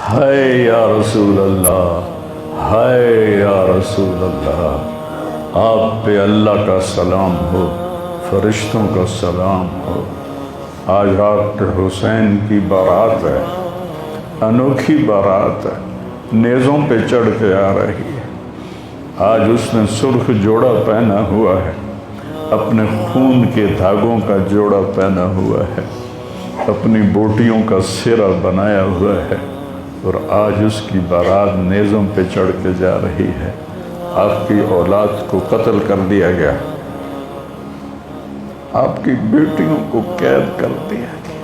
ہے یا رسول اللہ، ہے یا رسول اللہ، آپ پہ اللہ کا سلام ہو، فرشتوں کا سلام ہو۔ آج ڈاکٹر حسین کی بارات ہے، انوکھی بارات ہے، نیزوں پہ چڑھ کے آ رہی ہے۔ آج اس نے سرخ جوڑا پہنا ہوا ہے، اپنے خون کے دھاگوں کا جوڑا پہنا ہوا ہے، اپنی بوٹیوں کا سرہ بنایا ہوا ہے، اور آج اس کی بارات نیزوں پہ چڑھ کے جا رہی ہے۔ آپ کی اولاد کو قتل کر دیا گیا، آپ کی بیٹیوں کو قید کر دیا گیا،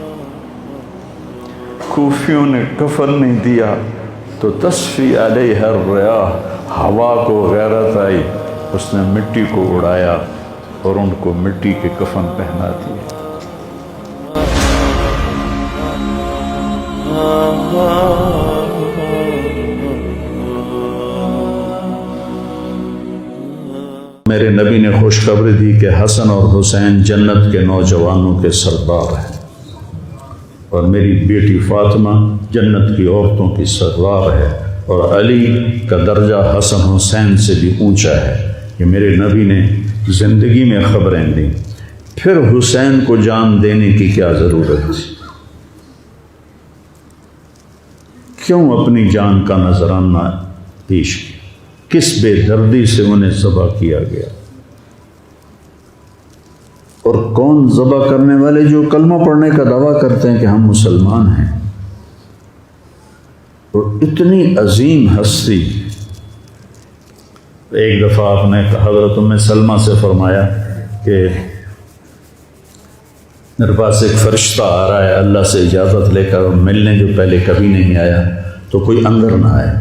کوفیوں نے کفن نہیں دیا تو تصفی علیہ الریاح، ہوا کو غیرت آئی، اس نے مٹی کو اڑایا اور ان کو مٹی کے کفن پہنا دیے۔ میرے نبی نے خوشخبری دی کہ حسن اور حسین جنت کے نوجوانوں کے سردار ہیں، اور میری بیٹی فاطمہ جنت کی عورتوں کی سردار ہے، اور علی کا درجہ حسن حسین سے بھی اونچا ہے۔ یہ میرے نبی نے زندگی میں خبریں دیں، پھر حسین کو جان دینے کی کیا ضرورت تھی؟ کیوں اپنی جان کا نذرانہ پیش کیا؟ کس بے دردی سے انہیں ذبح کیا گیا؟ اور کون ذبح کرنے والے جو کلمہ پڑھنے کا دعویٰ کرتے ہیں کہ ہم مسلمان ہیں، اور اتنی عظیم ہستی۔ ایک دفعہ آپ نے حضرت ام سلمہ سے فرمایا کہ میرے پاس ایک فرشتہ آ رہا ہے اللہ سے اجازت لے کر، ملنے جو پہلے کبھی نہیں آیا، تو کوئی اندر نہ آئے۔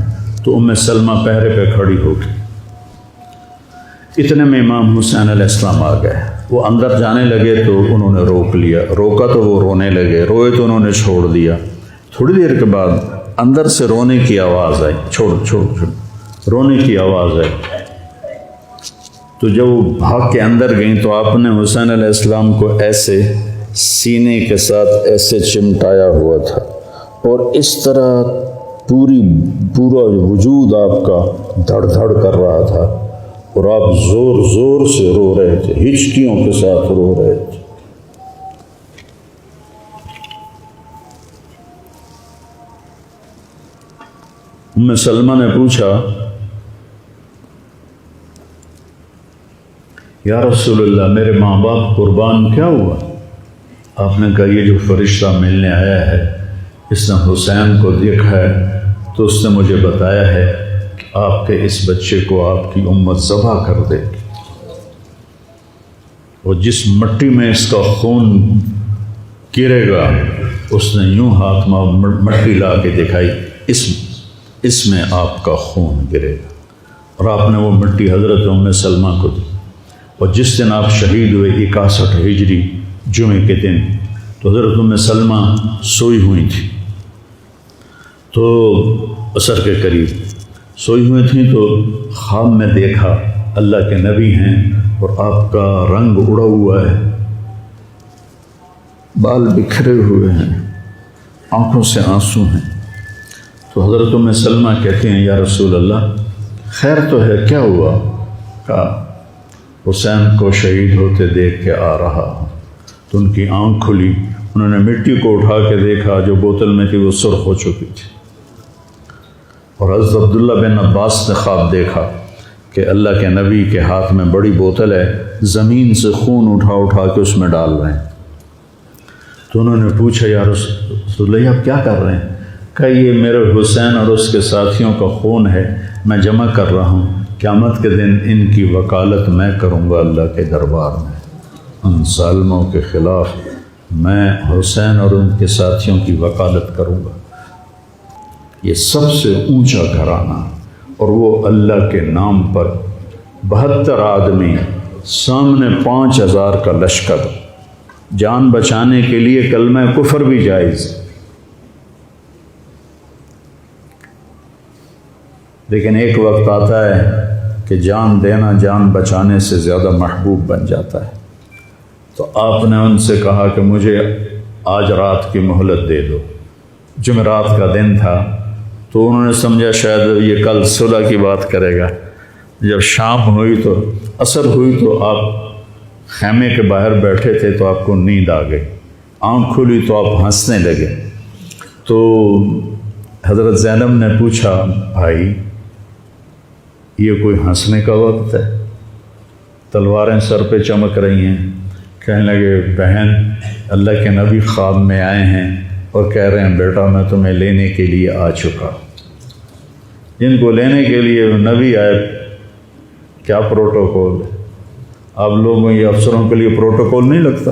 تو ام سلمہ پہرے پہ کھڑی ہو گئی۔ اتنے میں امام حسین علیہ السلام آ گئے، وہ اندر جانے لگے تو انہوں نے روک لیا، روکا تو وہ رونے لگے، روئے تو انہوں نے چھوڑ دیا۔ تھوڑی دیر کے بعد اندر سے رونے کی آواز آئی، چھوڑ رونے کی آواز آئی۔ تو جب وہ بھاگ کے اندر گئیں تو آپ نے حسین علیہ السلام کو ایسے سینے کے ساتھ ایسے چمٹایا ہوا تھا، اور اس طرح پورا وجود آپ کا دھڑ دھڑ کر رہا تھا، اور آپ زور زور سے رو رہے تھے، ہچکیوں کے ساتھ رو رہے تھے۔ ام سلمہ نے پوچھا، یا رسول اللہ میرے ماں باپ قربان کیا ہوا؟ آپ نے کہا یہ جو فرشتہ ملنے آیا ہے اس نے حسین کو دیکھا ہے، تو اس نے مجھے بتایا ہے کہ آپ کے اس بچے کو آپ کی امت ذبح کر دے گی، اور جس مٹی میں اس کا خون گرے گا، اس نے یوں ہاتھ میں مٹی لا کے دکھائی، اس میں آپ کا خون گرے گا، اور آپ نے وہ مٹی حضرت ام سلمہ کو دی۔ اور جس دن آپ شہید ہوئے 61 ہجری جمعے کے دن، تو حضرت ام سلمہ سوئی ہوئی تھی، تو عصر کے قریب سوئی ہوئی تھیں، تو خواب میں دیکھا اللہ کے نبی ہیں اور آپ کا رنگ اڑا ہوا ہے، بال بکھرے ہوئے ہیں، آنکھوں سے آنسو ہیں۔ تو حضرت ام سلمہ کہتے ہیں یا رسول اللہ خیر تو ہے، کیا ہوا؟ کہا حسین کو شہید ہوتے دیکھ کے آ رہا ہوں۔ تو ان کی آنکھ کھلی، انہوں نے مٹی کو اٹھا کے دیکھا، جو بوتل میں تھی وہ سرخ ہو چکی تھی، اور حضرت عبداللہ بن عباس نے خواب دیکھا کہ اللہ کے نبی کے ہاتھ میں بڑی بوتل ہے، زمین سے خون اٹھا کے اس میں ڈال رہے ہیں۔ تو انہوں نے پوچھا یا رسول اللہ آپ کیا کر رہے ہیں؟ کہ یہ میرے حسین اور اس کے ساتھیوں کا خون ہے، میں جمع کر رہا ہوں، قیامت کے دن ان کی وکالت میں کروں گا اللہ کے دربار میں، ان ظالموں کے خلاف میں حسین اور ان کے ساتھیوں کی وکالت کروں گا۔ یہ سب سے اونچا گھرانہ، اور وہ اللہ کے نام پر 72 آدمی، سامنے 5000 کا لشکر، جان بچانے کے لیے کلمہ کفر بھی جائز، لیکن ایک وقت آتا ہے کہ جان دینا جان بچانے سے زیادہ محبوب بن جاتا ہے۔ تو آپ نے ان سے کہا کہ مجھے آج رات کی مہلت دے دو۔ جمعرات کا دن تھا، تو انہوں نے سمجھا شاید یہ کل صلح کی بات کرے گا۔ جب شام ہوئی تو عصر ہوئی تو آپ خیمے کے باہر بیٹھے تھے تو آپ کو نیند آ گئی، آنکھ کھلی تو آپ ہنسنے لگے۔ تو حضرت زینب نے پوچھا بھائی یہ کوئی ہنسنے کا وقت ہے؟ تلواریں سر پہ چمک رہی ہیں۔ کہنے لگے بہن اللہ کے نبی خواب میں آئے ہیں اور کہہ رہے ہیں بیٹا میں تمہیں لینے کے لیے آ چکا۔ جن کو لینے کے لیے نبی آئے کیا پروٹوکول ہے؟ آپ لوگوں یہ افسروں کے لیے پروٹوکول نہیں لگتا؟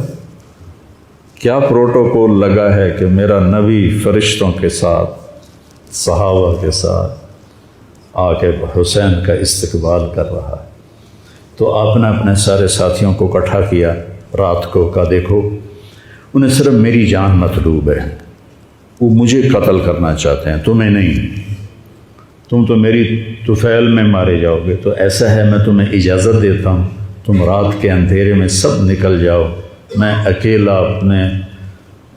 کیا پروٹوکول لگا ہے کہ میرا نبی فرشتوں کے ساتھ صحابہ کے ساتھ آ کے حسین کا استقبال کر رہا ہے۔ تو آپ نے اپنے سارے ساتھیوں کو اکٹھا کیا رات کو، کہا دیکھو انہیں صرف میری جان مطلوب ہے، وہ مجھے قتل کرنا چاہتے ہیں تمہیں نہیں، تم تو میری طفیل میں مارے جاؤ گے، تو ایسا ہے میں تمہیں اجازت دیتا ہوں تم رات کے اندھیرے میں سب نکل جاؤ، میں اکیلا اپنے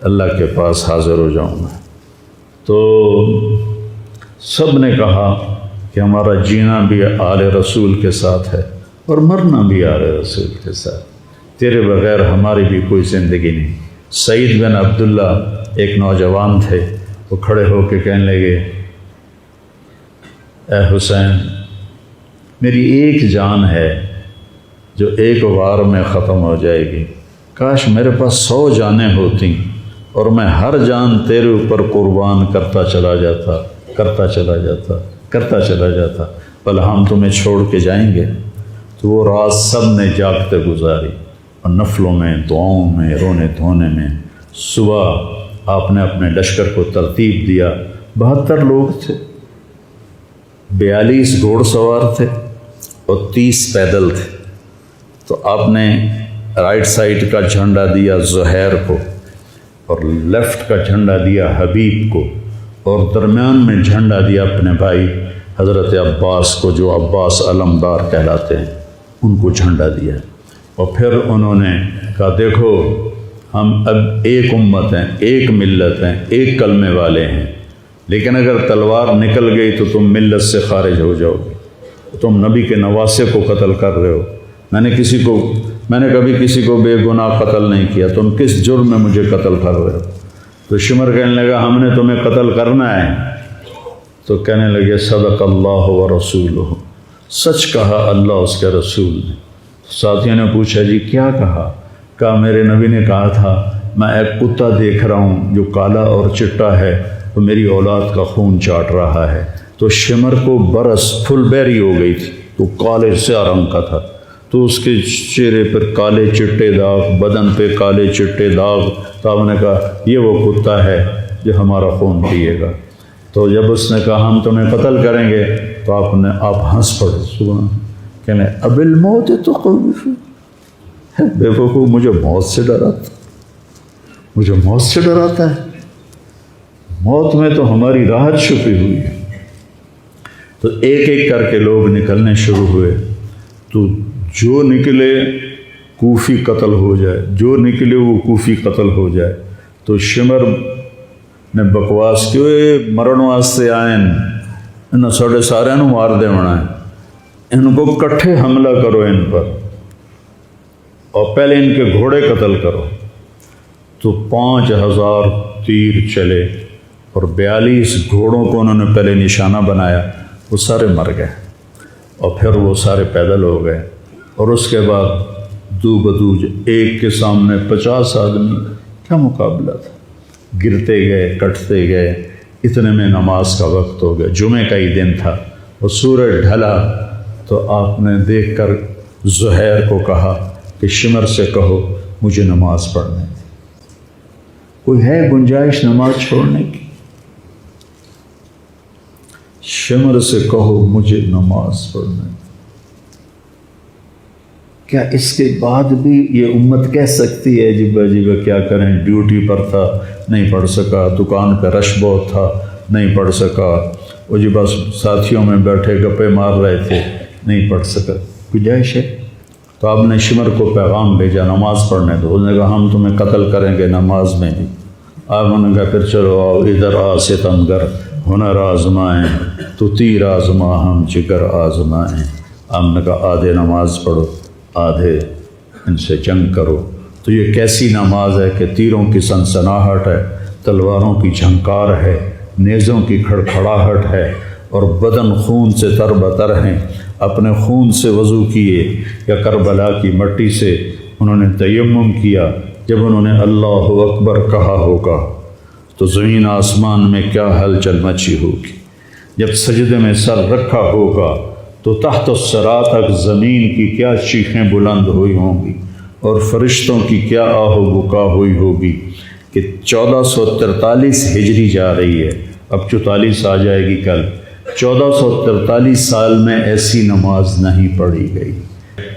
اللہ کے پاس حاضر ہو جاؤں گا۔ تو سب نے کہا کہ ہمارا جینا بھی آل رسول کے ساتھ ہے اور مرنا بھی آل رسول کے ساتھ، تیرے بغیر ہماری بھی کوئی زندگی نہیں۔ سعید بن عبداللہ ایک نوجوان تھے، وہ کھڑے ہو کے کہنے لگے اے حسین میری ایک جان ہے جو ایک وار میں ختم ہو جائے گی، کاش میرے پاس 100 جانیں ہوتیں اور میں ہر جان تیرے اوپر قربان کرتا چلا جاتا بھلا ہم تمہیں چھوڑ کے جائیں گے۔ تو وہ رات سب نے جاگتے گزاری اور نفلوں میں، دعاؤں میں، رونے دھونے میں۔ صبح آپ نے اپنے لشکر کو ترتیب دیا، 72 لوگ تھے، 42 گھوڑ سوار تھے اور 30 پیدل تھے۔ تو آپ نے رائٹ سائڈ کا جھنڈا دیا زہیر کو اور لیفٹ کا جھنڈا دیا حبیب کو اور درمیان میں جھنڈا دیا اپنے بھائی حضرت عباس کو، جو عباس علمدار کہلاتے ہیں، ان کو جھنڈا دیا۔ اور پھر انہوں نے کہا دیکھو ہم اب ایک امت ہیں، ایک ملت ہیں، ایک کلمے والے ہیں، لیکن اگر تلوار نکل گئی تو تم ملت سے خارج ہو جاؤ گے، تم نبی کے نواسے کو قتل کر رہے ہو، میں نے کبھی کسی کو بے گناہ قتل نہیں کیا، تم کس جرم میں مجھے قتل کر رہے ہو؟ تو شمر کہنے لگا ہم نے تمہیں قتل کرنا ہے۔ تو کہنے لگے صدق اللہ و رسولہ، سچ کہا اللہ اس کے رسول نے۔ ساتھیوں نے پوچھا جی کیا کہا؟ کہا میرے نبی نے کہا تھا میں ایک کتا دیکھ رہا ہوں جو کالا اور چٹا ہے، وہ میری اولاد کا خون چاٹ رہا ہے۔ تو شمر کو برس پھل بیری ہو گئی تھی، تو کالے سیاہ رنگ کا تھا، تو اس کے چہرے پر کالے چٹے داغ، بدن پہ کالے چٹے داغ۔ تو آپ نے کہا یہ وہ کتا ہے جو ہمارا خون پیے گا۔ تو جب اس نے کہا ہم تمہیں قتل کریں گے تو آپ ہنس پڑے، سبحان، کہنے اب الموت تو بے وقوف، مجھے موت سے ڈراتا ہے، موت میں تو ہماری راحت چھپی ہوئی ہے۔ تو ایک ایک کر کے لوگ نکلنے شروع ہوئے، تو جو نکلے کوفی قتل ہو جائے، جو نکلے وہ کوفی قتل ہو جائے۔ تو شمر نے بکواس کی مرن واسطے آئے انہوں ساڑھے سارے مار دے ہونا ہے، ان کو کٹھے حملہ کرو ان پر اور پہلے ان کے گھوڑے قتل کرو۔ تو 5000 تیر چلے اور 42 گھوڑوں کو انہوں نے پہلے نشانہ بنایا، وہ سارے مر گئے اور پھر وہ سارے پیدل ہو گئے۔ اور اس کے بعد دو بدو ایک کے سامنے 50 آدمی، کیا مقابلہ تھا، گرتے گئے کٹتے گئے، اتنے میں نماز کا وقت ہو گیا، جمعے کا ہی دن تھا اور سورج ڈھلا۔ تو آپ نے دیکھ کر زہیر کو کہا کہ شمر سے کہو مجھے نماز پڑھنے دے، کوئی ہے گنجائش نماز چھوڑنے کی؟ شمر سے کہو مجھے نماز پڑھنے دے۔ کیا اس کے بعد بھی یہ امت کہہ سکتی ہے جی کیا کریں، ڈیوٹی پر تھا نہیں پڑھ سکا، دکان پہ رش بہت تھا نہیں پڑھ سکا، وہ جی بس ساتھیوں میں بیٹھے گپے مار رہے تھے نہیں پڑھ سکا، گنجائش ہے؟ تو آپ نے شمر کو پیغام بھیجا نماز پڑھنے دو، اس نے کہا ہم تمہیں قتل کریں گے نماز میں بھی۔ آپ نے کہا پھر چلو آؤ ادھر آ ستمگر، ہنر آزمائیں تو تیر آزما ہم جگر آزمائیں۔ آپ نے کہا آدھے نماز پڑھو آدھے ان سے جنگ کرو۔ تو یہ کیسی نماز ہے کہ تیروں کی سنسناہٹ ہے، تلواروں کی جھنکار ہے، نیزوں کی کھڑکھڑاہٹ ہے، اور بدن خون سے تر بتر ہیں۔ اپنے خون سے وضو کیے یا کربلا کی مٹی سے انہوں نے تیمم کیا۔ جب انہوں نے اللہ اکبر کہا ہوگا تو زمین آسمان میں کیا ہلچل مچی ہوگی۔ جب سجدے میں سر رکھا ہوگا تو تحت الثری تک زمین کی کیا چیخیں بلند ہوئی ہوں گی، اور فرشتوں کی کیا آہ و بکا ہوئی ہوگی کہ 1443 ہجری جا رہی ہے، اب 44 آ جائے گی کل۔ 1443 سال میں ایسی نماز نہیں پڑھی گئی۔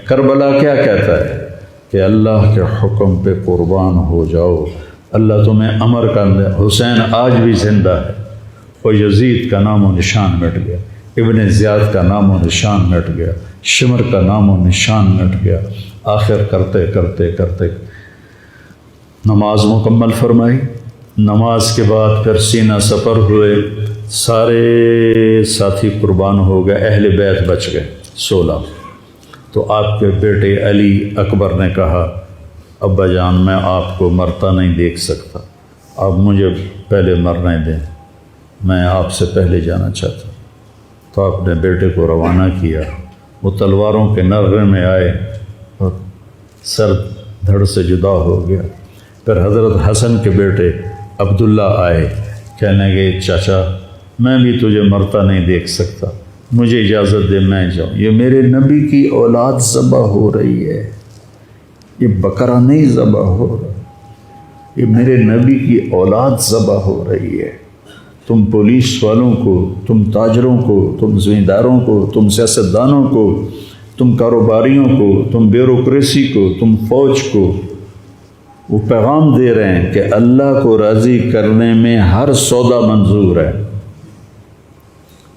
کربلا کیا کہتا ہے کہ اللہ کے حکم پہ قربان ہو جاؤ، اللہ تمہیں امر کر دے۔ حسین آج بھی زندہ ہے، اور یزید کا نام و نشان مٹ گیا، ابن زیاد کا نام و نشان مٹ گیا، شمر کا نام و نشان مٹ گیا۔ آخر کرتے کرتے کرتے نماز مکمل فرمائی۔ نماز کے بعد پھر سینہ سفر ہوئے، سارے ساتھی قربان ہو گئے، اہل بیت بچ گئے 16۔ تو آپ کے بیٹے علی اکبر نے کہا ابا جان میں آپ کو مرتا نہیں دیکھ سکتا، آپ مجھے پہلے مرنے دیں، میں آپ سے پہلے جانا چاہتا ہوں۔ تو آپ نے بیٹے کو روانہ کیا، وہ تلواروں کے نغمے میں آئے اور سر دھڑ سے جدا ہو گیا۔ پھر حضرت حسن کے بیٹے عبداللہ آئے، کہنے گے چاچا میں بھی تجھے مرتا نہیں دیکھ سکتا، مجھے اجازت دے میں جاؤں، یہ میرے نبی کی اولاد ذبح ہو رہی ہے، یہ بکرا نہیں ذبح ہو رہا، یہ میرے نبی کی اولاد ذبح ہو رہی ہے۔ تم پولیس والوں کو، تم تاجروں کو، تم زمینداروں کو، تم سیاستدانوں کو، تم کاروباریوں کو، تم بیوروکریسی کو، تم فوج کو وہ پیغام دے رہے ہیں کہ اللہ کو راضی کرنے میں ہر سودا منظور ہے۔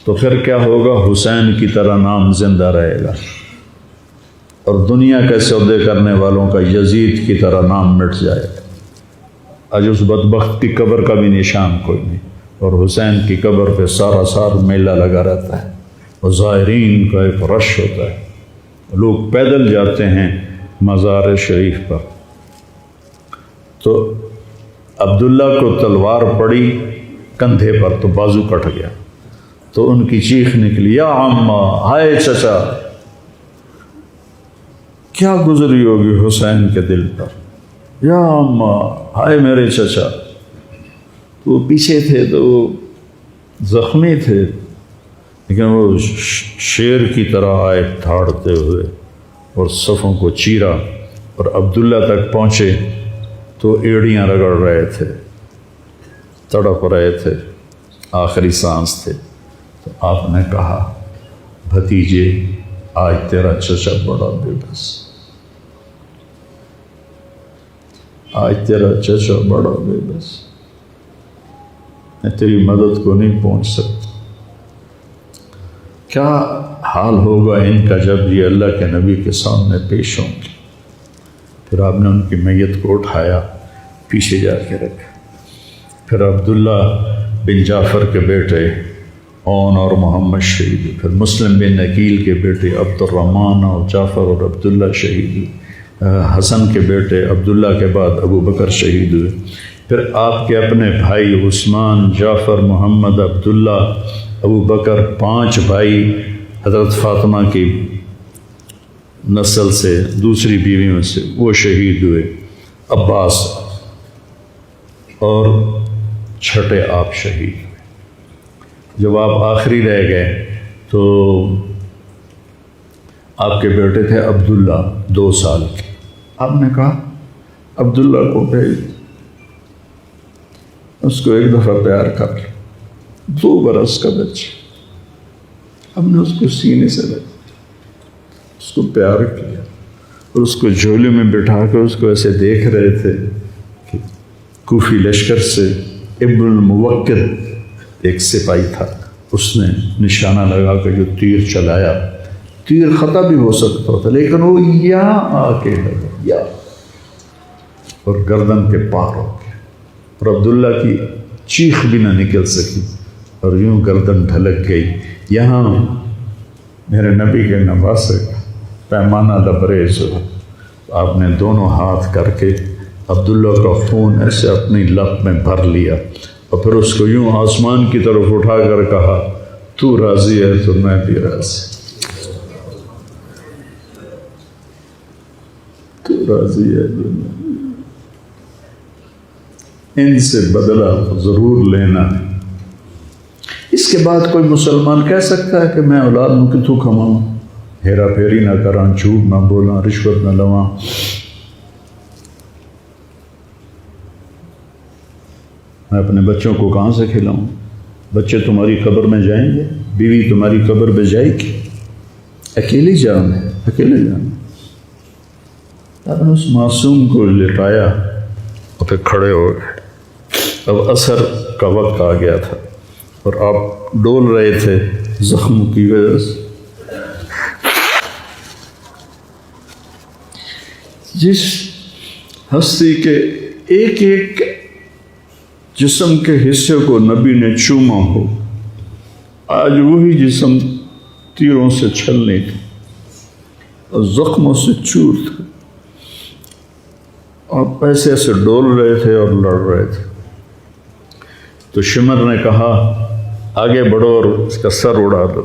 تو پھر کیا ہوگا؟ حسین کی طرح نام زندہ رہے گا، اور دنیا کے سودے کرنے والوں کا یزید کی طرح نام مٹ جائے گا۔ آج اس بدبخت کی قبر کا بھی نشان کوئی نہیں، اور حسین کی قبر پہ سارا سال میلہ لگا رہتا ہے، اور زائرین کا ایک رش ہوتا ہے، لوگ پیدل جاتے ہیں مزار شریف پر۔ تو عبداللہ کو تلوار پڑی کندھے پر تو بازو کٹ گیا، تو ان کی چیخ نکلی یا عمّا، ہائے چچا، کیا گزری ہوگی حسین کے دل پر، یا عمّا، ہائے میرے چچا۔ وہ پیچھے تھے تو وہ زخمی تھے، لیکن وہ شیر کی طرح آئے دھاڑتے ہوئے اور صفوں کو چیرا، اور عبداللہ تک پہنچے تو ایڑیاں رگڑ رہے تھے، تڑپ رہے تھے، آخری سانس تھے۔ تو آپ نے کہا بھتیجے آج تیرا چچا بڑا بے بس، آج تیرا چچا بڑا بے بس، میں تیری مدد کو نہیں پہنچ سکتا۔ کیا حال ہوگا ان کا جب یہ اللہ کے نبی کے سامنے پیش ہوں گے۔ پھر آپ نے ان کی میت کو اٹھایا، پیچھے جا کے رکھا۔ پھر عبداللہ بن جعفر کے بیٹے اون اور محمد شہید ہوئے، پھر مسلم بن عقیل کے بیٹے عبد الرحمن اور جعفر اور عبداللہ شہید ہوئے، حسن کے بیٹے عبداللہ کے بعد ابو بکر شہید ہوئے، پھر آپ کے اپنے بھائی عثمان، جعفر، محمد، عبداللہ، ابو بکر، 5 بھائی حضرت فاطمہ کی نسل سے، دوسری بیوی میں سے وہ شہید ہوئے، عباس، اور چھٹے آپ شہید ہوئے۔ جب آپ آخری رہ گئے تو آپ کے بیٹے تھے عبداللہ 2 سال کے، آپ نے کہا عبداللہ کو بھیج، اس کو ایک دفعہ پیار کر، 2 برس کا بچہ، ہم نے اس کو سینے سے لگا، اس کو پیار کیا، اور اس کو جھولے میں بٹھا کے اس کو ایسے دیکھ رہے تھے کہ کوفی لشکر سے ابن الموکل ایک سپاہی تھا، اس نے نشانہ لگا کے جو تیر چلایا، تیر خطا بھی ہو سکتا تھا لیکن وہ یہاں آ کے لگا، یا اور گردن کے پار ہو گیا، اور عبداللہ کی چیخ بھی نہ نکل سکی، اور یوں گردن ڈھلک گئی۔ یہاں میرے نبی کے نواسے کا پیمانہ لبریز ہوا، آپ نے دونوں ہاتھ کر کے عبداللہ کا خون ایسے اپنی لب میں بھر لیا، اور پھر اس کو یوں آسمان کی طرف اٹھا کر کہا تو راضی ہے تو میں بھی راضی، تو راضی ہے تو ان سے بدلہ ضرور لینا ہے۔ اس کے بعد کوئی مسلمان کہہ سکتا ہے کہ میں اولاد نو کتوں کماؤں، ہیرا پھیری نہ کراں، جھوٹ نہ بولاں، رشوت نہ لواں، میں اپنے بچوں کو کہاں سے کھلاؤں؟ بچے تمہاری قبر میں جائیں گے، بیوی تمہاری قبر پہ جائے گی، اکیلی جانا ہے، اکیلے جانا۔ آپ نے اس معصوم کو لٹایا اور پھر کھڑے ہو گئے۔ اب عصر کا وقت آ گیا تھا اور آپ ڈول رہے تھے زخم کی وجہ سے۔ جس ہستی کے ایک ایک جسم کے حصے کو نبی نے چوما ہو، آج وہی جسم تیروں سے چھلنے تھے اور زخموں سے چور تھے، آپ ایسے ایسے ڈول رہے تھے اور لڑ رہے تھے۔ تو شمر نے کہا آگے بڑھو اور اس کا سر اڑا دو،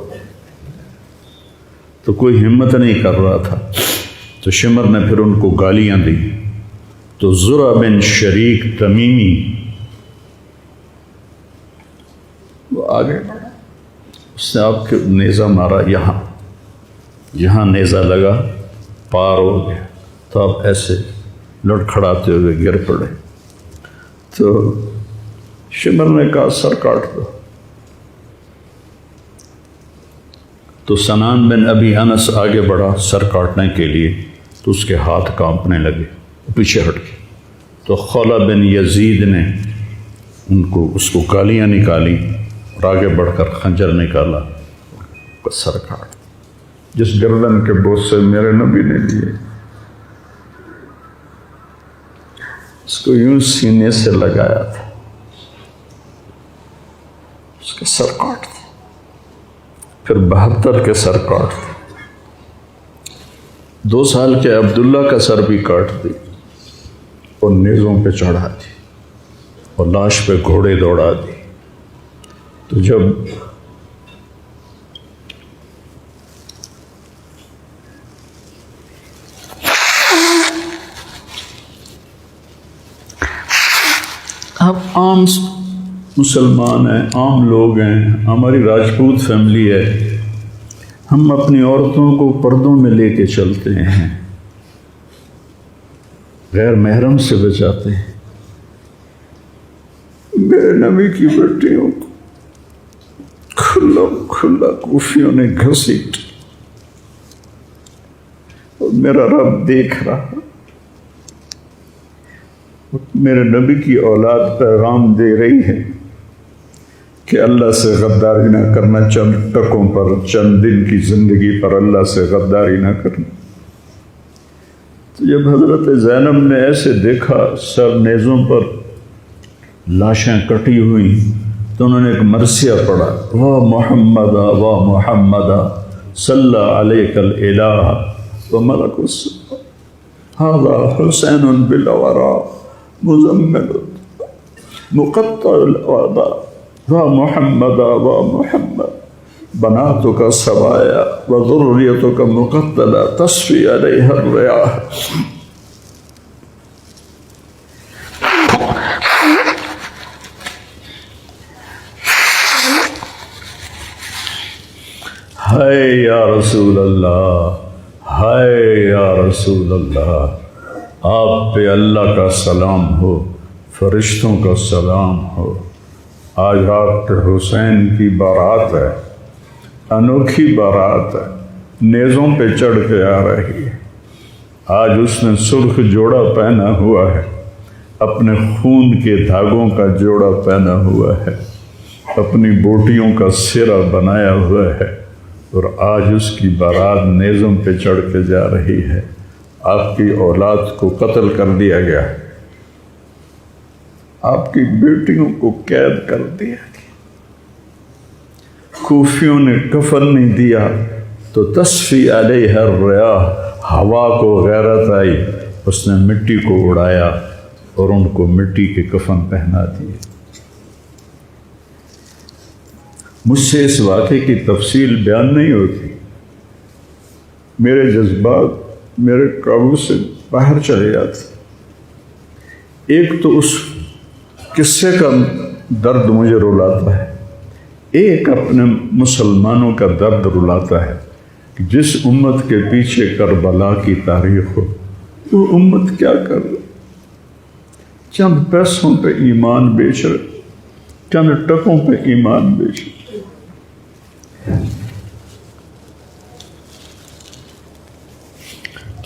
تو کوئی ہمت نہیں کر رہا تھا، تو شمر نے پھر ان کو گالیاں دی۔ تو زرع بن شریک تمیمی وہ آگے بڑھا، اس نے آپ کے نیزہ مارا، یہاں نیزہ لگا، پار ہو گیا، تو آپ ایسے لڑکھڑاتے ہوئے گر پڑے۔ تو شمر نے کہا سر کاٹ دو، تو سنان بن ابی انس آگے بڑھا سر کاٹنے کے لیے، تو اس کے ہاتھ کانپنے لگے، پیچھے ہٹ گئے۔ تو خولہ بن یزید نے اس کو گالیاں نکالی اور آگے بڑھ کر خنجر نکالا، اس کا سر کاٹ، جس گردن کے بوسے میرے نبی نے لیے، اس کو یوں سینے سے لگایا تھا، اس کا سر کاٹ دیا۔ پھر 72 کے سر کاٹ دی، 2 سال کے عبداللہ کا سر بھی کاٹ دی اور نیزوں پہ چڑھا دی اور لاش پہ گھوڑے دوڑا دی۔ تو جب آپ عام مسلمان ہیں، عام لوگ ہیں، ہماری راجپوت فیملی ہے، ہم اپنی عورتوں کو پردوں میں لے کے چلتے ہیں، غیر محرم سے بچاتے ہیں۔ میرے نبی کی بیٹیوں کو کھلا کوفیوں نے گھسیٹ، اور میرا رب دیکھ رہا، میرے نبی کی اولاد پیغام دے رہی ہے کہ اللہ سے غداری نہ کرنا، چند ٹکوں پر، چند دن کی زندگی پر اللہ سے غداری نہ کرنا۔ تو جب حضرت زینب نے ایسے دیکھا سر نیزوں پر لاشیں کٹی ہوئی، تو انہوں نے ایک مرثیہ پڑھا، واہ محمدہ واہ محمدہ صلی علیک الالہ وملک السماء ھذا حسین بالورا مزمل مقطع الوضع واہ محمدہ واہ محمد بناتک سبایا وذریتک مقتلہ تصفی علیہ الریاح۔ ہائے یا رسول اللہ، ہائے یا رسول اللہ، آپ پہ اللہ کا سلام ہو، فرشتوں کا سلام ہو۔ آج آپ کے حسین کی بارات ہے، انوکھی بارات ہے، نیزوں پہ چڑھ کے آ رہی ہے۔ آج اس نے سرخ جوڑا پہنا ہوا ہے، اپنے خون کے دھاگوں کا جوڑا پہنا ہوا ہے، اپنی بوٹیوں کا سرا بنایا ہوا ہے، اور آج اس کی بارات نیزوں پہ چڑھ کے جا رہی ہے۔ آپ کی اولاد کو قتل کر دیا گیا، آپ کی بیٹیوں کو قید کر دیا گیا، کوفیوں نے کفن نہیں دیا تو تصفی علیہ الریاح، ہوا کو غیرت آئی، اس نے مٹی کو اڑایا اور ان کو مٹی کے کفن پہنا دیے۔ مجھ سے اس واقعے کی تفصیل بیان نہیں ہوتی، میرے جذبات میرے قابو سے باہر چلے جاتے۔ ایک تو اس قصے کا درد مجھے رلاتا ہے، ایک اپنے مسلمانوں کا درد رلاتا ہے کہ جس امت کے پیچھے کربلا کی تاریخ ہو، وہ امت کیا کر رہی؟ چند پیسوں پہ ایمان بیچ رہے، چند ٹکوں پہ ایمان بیچ رہے۔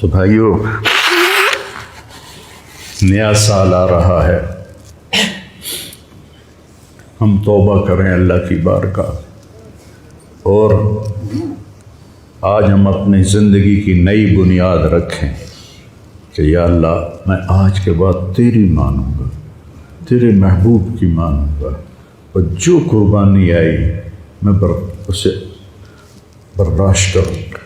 تو بھائیو، نیا سال آ رہا ہے، ہم توبہ کریں اللہ کی بارگاہ، اور آج ہم اپنی زندگی کی نئی بنیاد رکھیں کہ یا اللہ میں آج کے بعد تیری مانوں گا، تیرے محبوب کی مانوں گا، اور جو قربانی آئی میں اسے برداشت کروں گا۔